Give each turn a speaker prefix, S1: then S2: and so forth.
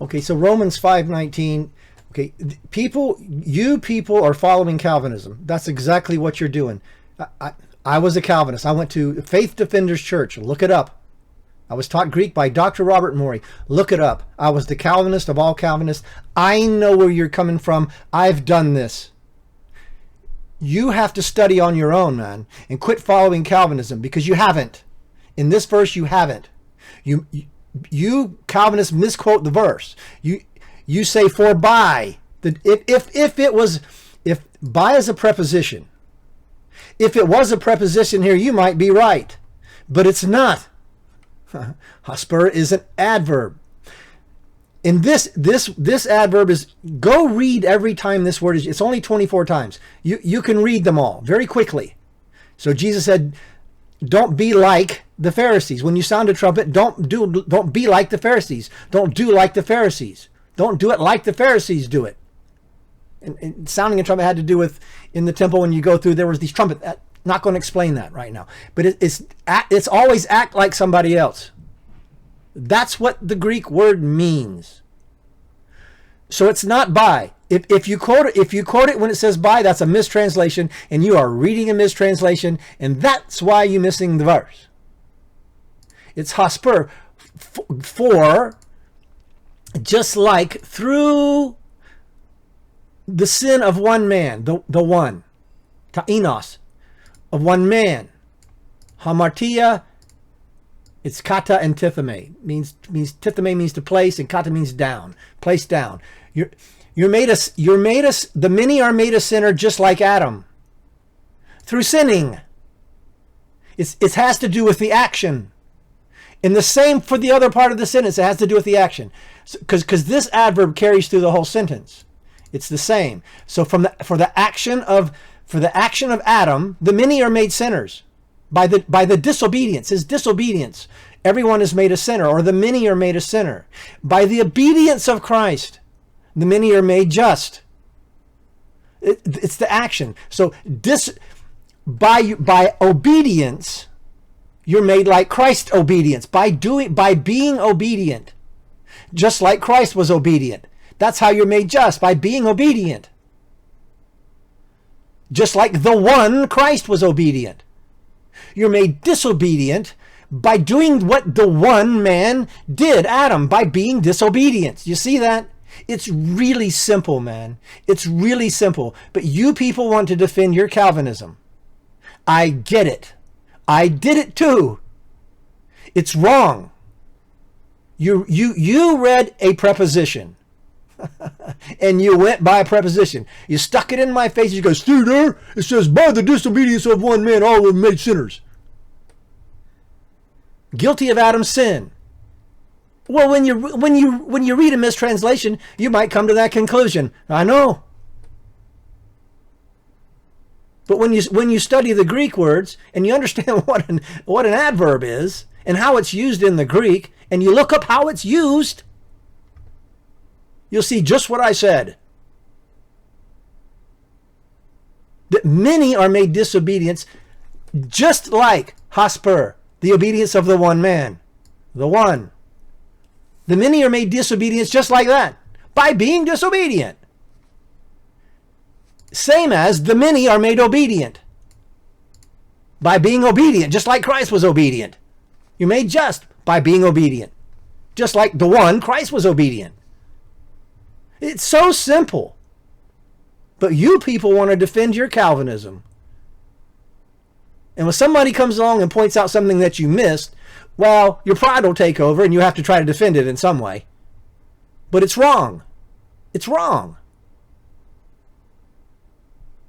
S1: Okay, so Romans 5:19. Okay, you people are following Calvinism. That's exactly what you're doing. I was a Calvinist. I went to Faith Defenders Church. Look it up. I was taught Greek by Dr. Robert Morey. Look it up. I was the Calvinist of all Calvinists. I know where you're coming from. I've done this. You have to study on your own, man, and quit following Calvinism, because you haven't. In this verse, you haven't. You Calvinists misquote the verse. You say for by. If by is a preposition, if it was a preposition here, you might be right, but it's not. Hosper is an adverb. And this adverb is, go read every time this word is, it's only 24 times. You can read them all very quickly. So Jesus said, don't be like the Pharisees. When you sound a trumpet, don't be like the Pharisees. Don't do like the Pharisees. Don't do it like the Pharisees do it. And sounding a trumpet had to do with, in the temple when you go through, there was these trumpets. Not going to explain that right now. But it's always act like somebody else. That's what the Greek word means. So it's not by. If you quote it when it says by, that's a mistranslation, and you are reading a mistranslation, and that's why you're missing the verse. It's hosper, for, just like through the sin of one man, the one, ta'inos, of one man, hamartia, it's kata and tithame. Means tithame means to place, and kata means down, place down. The many are made a sinner just like Adam through sinning. It has to do with the action. And the same for the other part of the sentence. It has to do with the action, because this adverb carries through the whole sentence. It's the same. So for the action of Adam, the many are made sinners by the disobedience. His disobedience, everyone is made a sinner, or the many are made a sinner. By the obedience of Christ, the many are made just. It's the action. So by obedience, you're made like Christ's obedience. By being obedient, just like Christ was obedient. That's how you're made just, by being obedient. Just like the one Christ was obedient. You're made disobedient by doing what the one man did, Adam, by being disobedient. You see that? It's really simple, man. It's really simple. But you people want to defend your Calvinism. I get it. I did it too. It's wrong. You read a preposition. And you went by a preposition. You stuck it in my face. You go, see there? It says, by the disobedience of one man, all were made sinners. Guilty of Adam's sin. Well, when you read a mistranslation, you might come to that conclusion. I know. But when you study the Greek words and you understand what an adverb is and how it's used in the Greek, and you look up how it's used, you'll see just what I said. That many are made disobedience, just like hosper, the obedience of the one man, the one. The many are made disobedience just like that, by being disobedient. Same as the many are made obedient, by being obedient, just like Christ was obedient. You're made just by being obedient, just like the one Christ was obedient. It's so simple. But you people want to defend your Calvinism. And when somebody comes along and points out something that you missed, well, your pride will take over and you have to try to defend it in some way. But it's wrong. It's wrong.